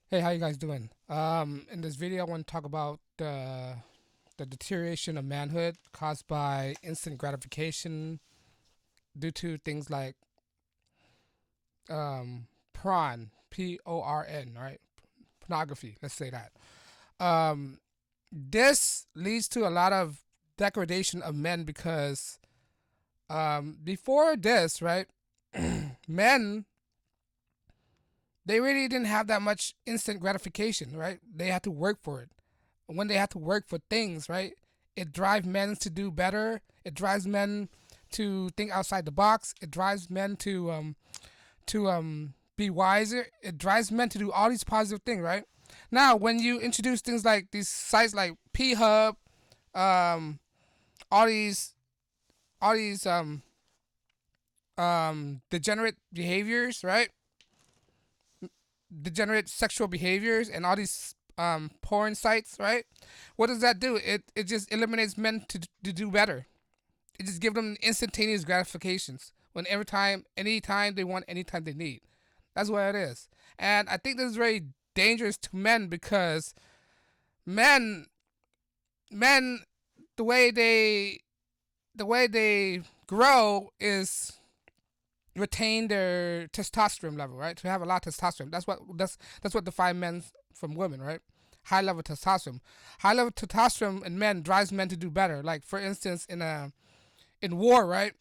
Hey, how you guys doing? In this video, I want to talk about the deterioration of manhood caused by instant gratification due to things like PRON, PORN, right? Pornography. Let's say that. This leads to a lot of degradation of men because before this, right, men they really didn't have that much instant gratification, right? They had to work for it. When they have to work for things, right? It drives men to do better. It drives men to think outside the box. It drives men to be wiser. It drives men to do all these positive things, right? Now, when you introduce things like these sites like P Hub, um, all these all these degenerate behaviors, right? Degenerate sexual behaviors and all these porn sites, right? What does that do? It just eliminates men to do better. It just gives them instantaneous gratifications when every time, anytime they want, anytime they need. That's what it is. And I think this is very dangerous to men because men, men, the way they, the way they grow is retain their testosterone level, right? To have a lot of testosterone. That's what defines men from women, right? High level testosterone. High level testosterone in men drives men to do better. Like for instance, in war, right?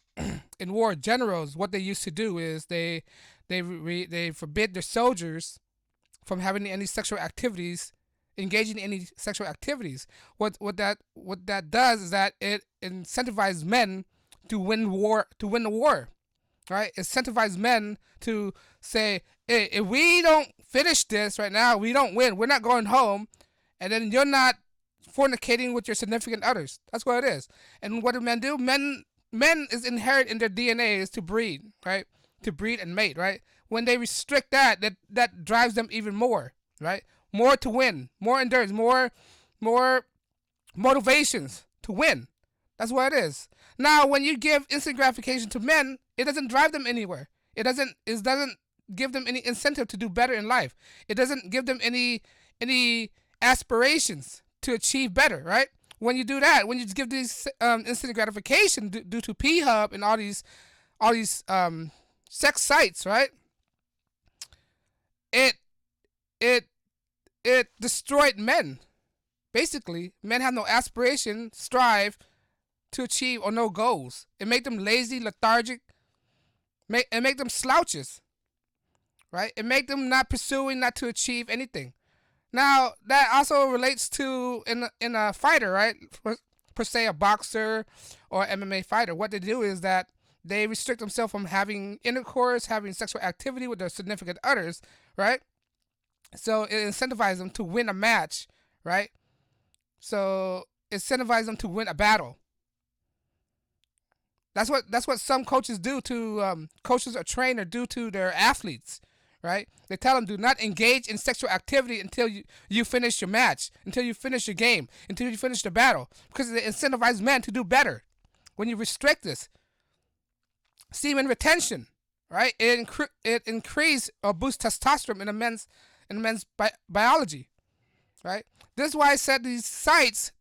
In war, generals, what they used to do is they forbid their soldiers from having any sexual activities, engaging in any sexual activities. What that does is that it incentivizes men to win the war, right? Incentivize men to say, hey, if we don't finish this right now, we don't win. We're not going home, and then you're not fornicating with your significant others. That's what it is. And what do men do? Men is inherent in their DNA is to breed, right? To breed and mate, right? When they restrict that drives them even more, right? More to win, more endurance, more motivations to win. That's what it is. Now, when you give instant gratification to men, it doesn't drive them anywhere. It doesn't give them any incentive to do better in life. It doesn't give them any aspirations to achieve better, right? When you do that, when you just give these instant gratification due to P Hub and all these sex sites, right? It it it destroyed men. Basically, men have no aspiration, strive to achieve or no goals. It make them lazy, lethargic. It make them slouches, right? It make them not pursuing, not to achieve anything. Now that also relates to in a fighter, right? Per se, a boxer or MMA fighter. What they do is that they restrict themselves from having intercourse, having sexual activity with their significant others, right? So it incentivizes them to win a match, right? So it incentivizes them to win a battle. That's what some coaches do to coaches or trainers do to their athletes, right? They tell them do not engage in sexual activity until you finish your match, until you finish your game, until you finish the battle, because it incentivizes men to do better. When you restrict this, semen retention, right? It increase or boost testosterone in a men's biology, right? This is why I said these sex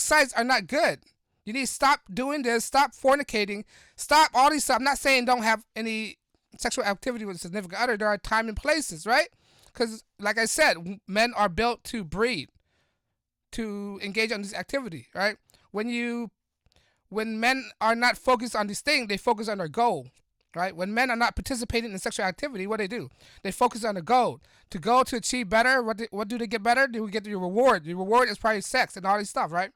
sites are not good. You need to stop doing this, stop fornicating, stop all these stuff. I'm not saying don't have any sexual activity with a significant other. There are time and places, right? Because, like I said, men are built to breed, to engage on this activity, right? When men are not focused on these things, they focus on their goal, right? When men are not participating in sexual activity, what do? They focus on the goal. To achieve better, what do they get better? They will get the reward. The reward is probably sex and all this stuff, right?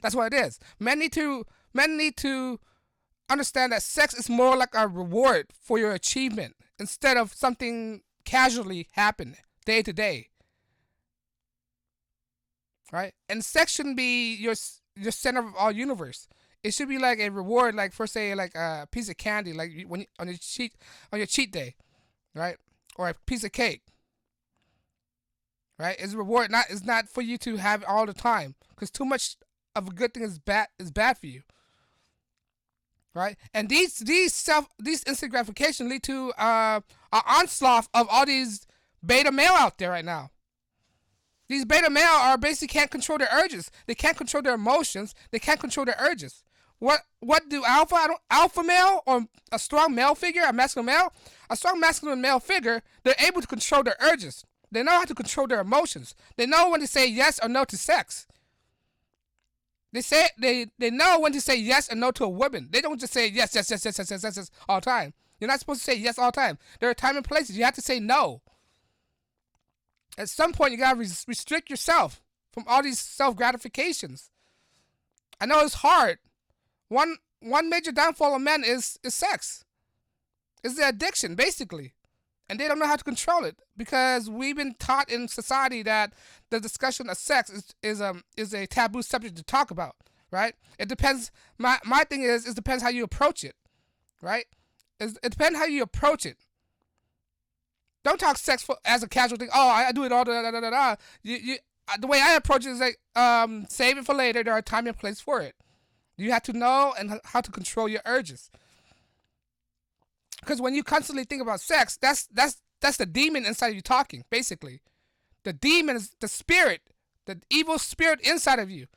That's what it is. Men need to understand that sex is more like a reward for your achievement instead of something casually happen day to day, right? And sex shouldn't be your center of all universe. It should be like a reward, like for say, like a piece of candy, like when on your cheat day, right? Or a piece of cake, right? It's a reward. It's not for you to have all the time because too much of a good thing is bad for you, right? And these instant gratification lead to an onslaught of all these beta male out there right now. These beta male are basically can't control their urges. They can't control their emotions. They can't control their urges. What do alpha male or a strong male figure, a masculine male, a strong masculine male figure, they're able to control their urges. They know how to control their emotions. They know when to say yes or no to sex. They know when to say yes or no to a woman. They don't just say yes, yes, yes, yes, yes, yes, yes, yes all the time. You're not supposed to say yes all the time. There are time and places you have to say no. At some point, you gotta restrict yourself from all these self gratifications. I know it's hard. One major downfall of men is sex. It's the addiction, basically, and they don't know how to control it because we've been taught in society that the discussion of sex is a taboo subject to talk about. Right? It depends. My thing is, it depends how you approach it. Right? It depends how you approach it. Don't talk sex as a casual thing. Oh, I do it all. The way I approach it is like, save it for later. There are time and place for it. You have to know and how to control your urges. Because when you constantly think about sex, that's the demon inside of you talking. Basically, the demon is the spirit, the evil spirit inside of you,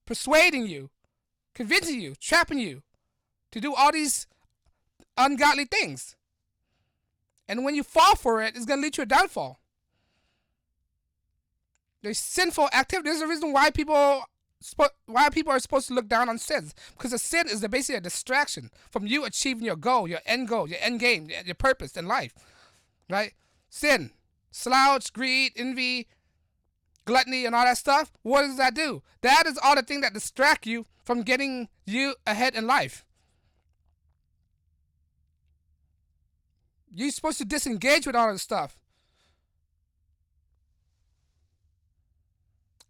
persuading you, convincing you, trapping you to do all these ungodly things. And when you fall for it, it's going to lead to a downfall. There's sinful activity. There's a reason why people are supposed to look down on sins. Because a sin is basically a distraction from you achieving your goal, your end game, your purpose in life. Right? Sin, slouch, greed, envy, gluttony, and all that stuff. What does that do? That is all the things that distract you from getting you ahead in life. You're supposed to disengage with all this stuff.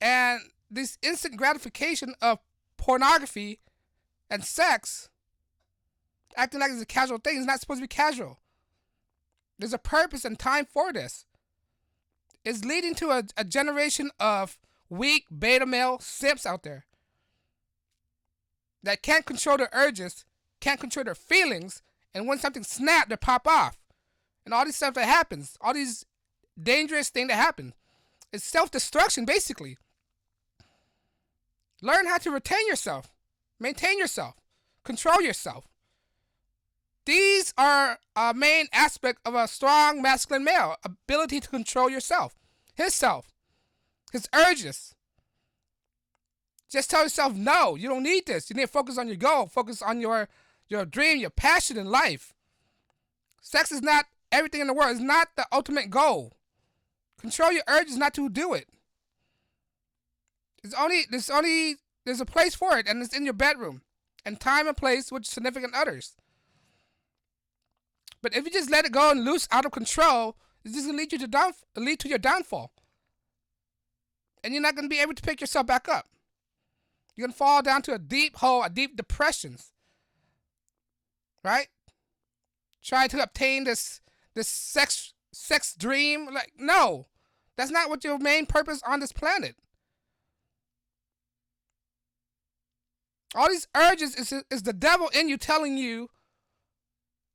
And this instant gratification of pornography and sex, acting like it's a casual thing, is not supposed to be casual. There's a purpose and time for this. It's leading to a generation of weak beta male simps out there that can't control their urges, can't control their feelings, and when something snaps, they pop off. And all this stuff that happens, all these dangerous things that happen, it's self-destruction, basically. Learn how to retain yourself, maintain yourself, control yourself. These are a main aspect of a strong masculine male, ability to control yourself, his urges. Just tell yourself, no, you don't need this. You need to focus on your goal, focus on your dream, your passion in life. Sex is not everything in the world. It's not the ultimate goal. Control your urges not to do it. There's a place for it, and it's in your bedroom, and time and place with significant others. But if you just let it go and loose out of control, it's just gonna lead to your downfall, and you're not gonna be able to pick yourself back up. You're gonna fall down to a deep hole, a deep depression. Right? Trying to obtain this sex dream, like, no, that's not what your main purpose on this planet. All these urges is the devil in you telling you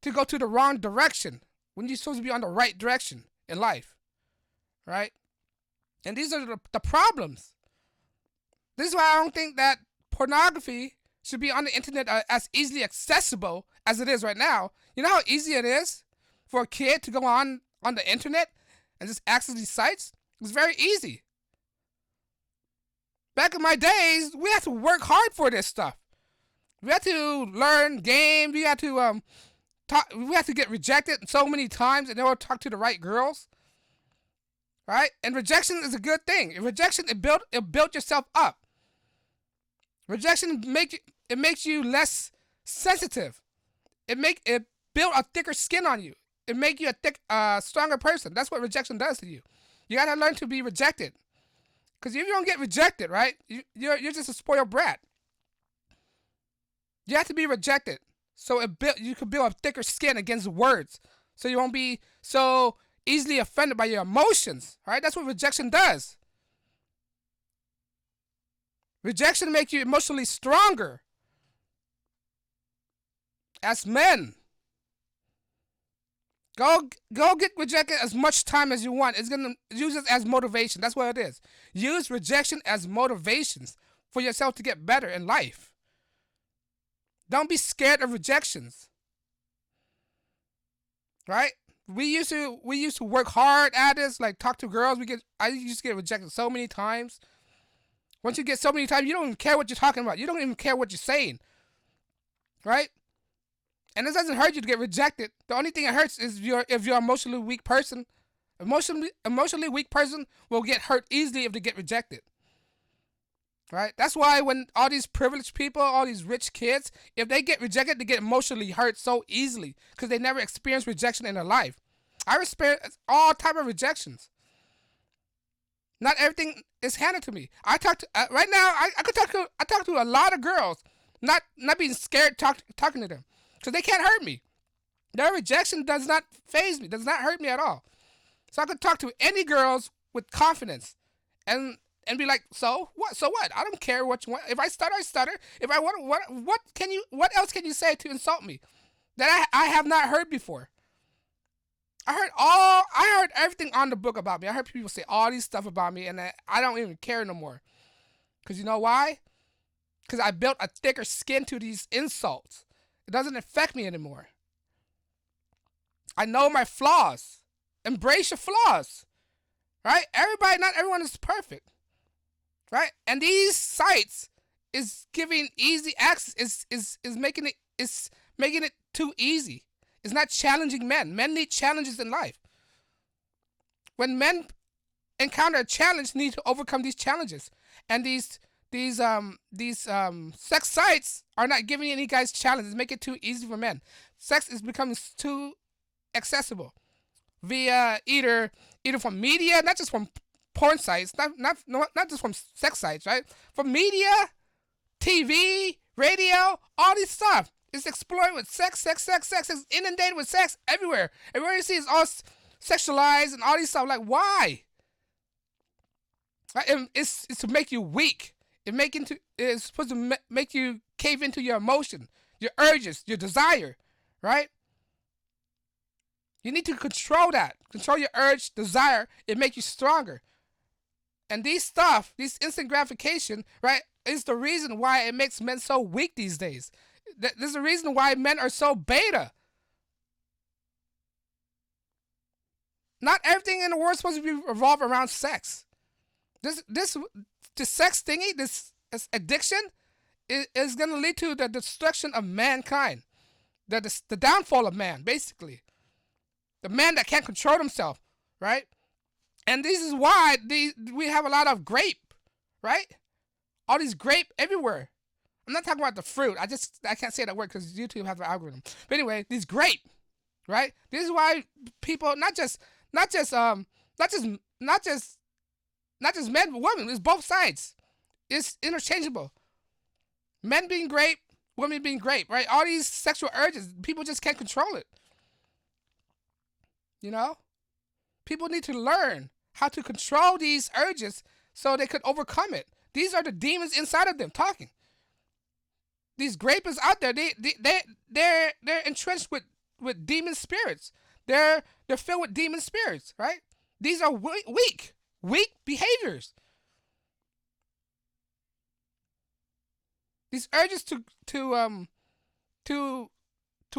to go to the wrong direction when you're supposed to be on the right direction in life, right? And these are the problems. This is why I don't think that pornography should be on the internet as easily accessible as it is right now. You know how easy it is for a kid to go on the internet and just access these sites? It's very easy. Back in my days, we had to work hard for this stuff. We had to learn games. We had to we had to get rejected so many times in order to talk to the right girls. Right? And rejection is a good thing. In rejection, it built yourself up. Rejection makes you less sensitive. It build a thicker skin on you. It make you a stronger person. That's what rejection does to you. You gotta learn to be rejected. Because if you don't get rejected, right, you're just a spoiled brat. You have to be rejected, so you can build a thicker skin against words, so you won't be so easily offended by your emotions. Right? That's what rejection does. Rejection makes you emotionally stronger. As men, Go get rejected as much time as you want. It's gonna use it as motivation. That's what it is. Use rejection as motivations for yourself to get better in life. Don't be scared of rejections, right? We used to work hard at this, like talk to girls. I used to get rejected so many times. Once you get so many times, you don't even care what you're talking about. You don't even care what you're saying, right? And it doesn't hurt you to get rejected. The only thing that hurts is if you're an emotionally weak person. Emotionally weak person will get hurt easily if they get rejected. Right? That's why when all these privileged people, all these rich kids, if they get rejected, they get emotionally hurt so easily because they never experienced rejection in their life. I experience all type of rejections. Not everything is handed to me. I talk to right now. I could talk to a lot of girls, not being scared talking to them because they can't hurt me. Their rejection does not faze me. Does not hurt me at all. So I could talk to any girls with confidence, and be like, so what? So what? I don't care what you want. If I stutter, I stutter. If I want, what else can you say to insult me that I have not heard before? I heard everything on the book about me. I heard people say all these stuff about me, and I don't even care no more. Cause you know why? Cause I built a thicker skin to these insults. It doesn't affect me anymore. I know my flaws. Embrace your flaws, right? Not everyone is perfect, right? And these sites is giving easy access. Is making it too easy. It's not challenging men. Men need challenges in life. When men encounter a challenge, need to overcome these challenges. And these sex sites are not giving any guys challenges. Make it too easy for men. Sex is becoming too accessible via either from media, not just from porn sites, not just from sex sites, right? From media, TV, radio, all this stuff. It's explored with sex. It's inundated with sex everywhere. Everywhere you see is all sexualized and all these stuff. Like, why? Right? It's to make you weak. It's supposed to make you cave into your emotion, your urges, your desire, right? You need to control that. Control your urge, desire. It makes you stronger. And this instant gratification, right, is the reason why it makes men so weak these days. There's a reason why men are so beta. Not everything in the world is supposed to be revolve around sex. This sex thingy, this addiction, is going to lead to the destruction of mankind, the downfall of man, basically. The man that can't control himself, right? And this is why we have a lot of grape, right? All these grape everywhere. I'm not talking about the fruit. I can't say that word because YouTube has an algorithm. But anyway, these grape, right? This is why people not just men but women. It's both sides. It's interchangeable. Men being grape, women being grape, right? All these sexual urges, people just can't control it. You know, people need to learn how to control these urges so they could overcome it. These are the demons inside of them talking. These grapists out there, they're entrenched with demon spirits. They're filled with demon spirits, right? These are weak behaviors. These urges to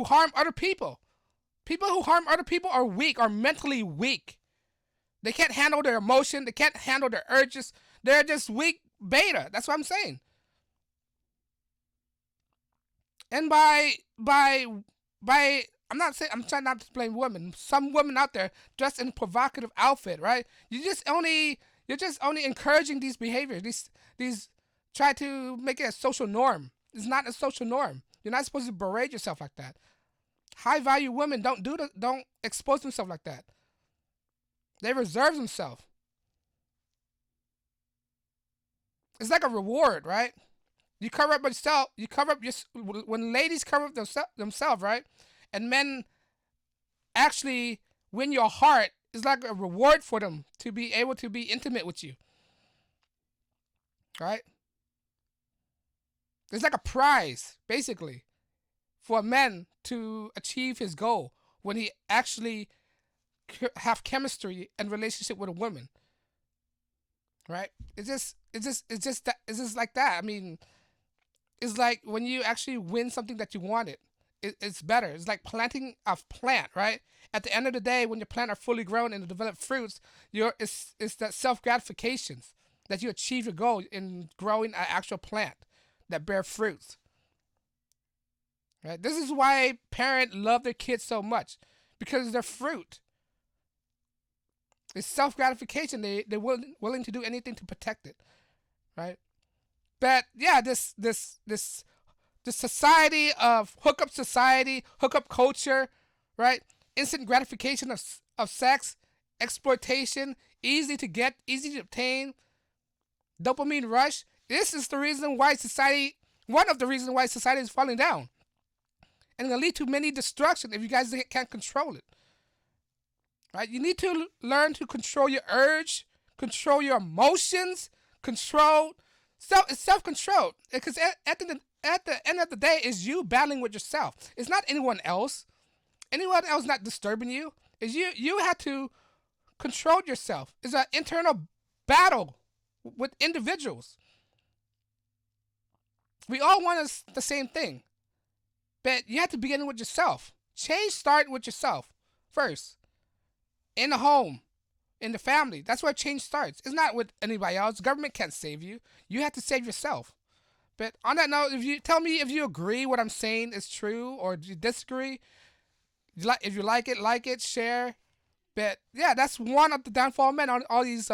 harm other people. People who harm other people are weak, are mentally weak. They can't handle their emotion. They can't handle their urges. They're just weak beta. That's what I'm saying. And I'm trying not to blame women. Some women out there dressed in a provocative outfit, right? You're just only encouraging these behaviors. These try to make it a social norm. It's not a social norm. You're not supposed to berate yourself like that. High value women don't expose themselves like that. They reserve themselves. It's like a reward, right? You cover up yourself. When ladies cover up themselves, right? And men actually win your heart. It's like a reward for them to be able to be intimate with you, right? It's like a prize, basically, for a man to achieve his goal when he actually have chemistry and relationship with a woman, right? It's just like that. I mean, it's like when you actually win something that you wanted. It's better. It's like planting a plant, right? At the end of the day, when your plant are fully grown and develop fruits, it's that self gratification that you achieve your goal in growing an actual plant that bear fruits. Right? This is why parents love their kids so much because they're fruit. It's self gratification. They're willing to do anything to protect it, right? But yeah, this society of hookup culture, right? Instant gratification of sex, exploitation, easy to get, easy to obtain, dopamine rush. This is the reason why society, one of the reasons why society is falling down, and it's gonna lead to many destruction if you guys can't control it. Right? You need to learn to control your urge, control your emotions, control self control. Because at the end of the day, it's you battling with yourself. It's not anyone else. Anyone else not disturbing you. It's you. You have to control yourself. It's an internal battle with individuals. We all want the same thing, but you have to begin with yourself. Change start with yourself first. In the home, in the family. That's where change starts. It's not with anybody else. Government can't save you. You have to save yourself. But on that note, if you tell me if you agree what I'm saying is true or you disagree, if you like it, share. But yeah, that's one of the downfall of men on all these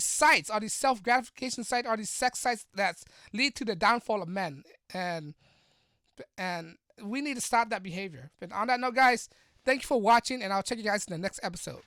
sites, all these self gratification sites, all these sex sites that lead to the downfall of men, and we need to stop that behavior. But on that note, guys, thank you for watching, and I'll check you guys in the next episode.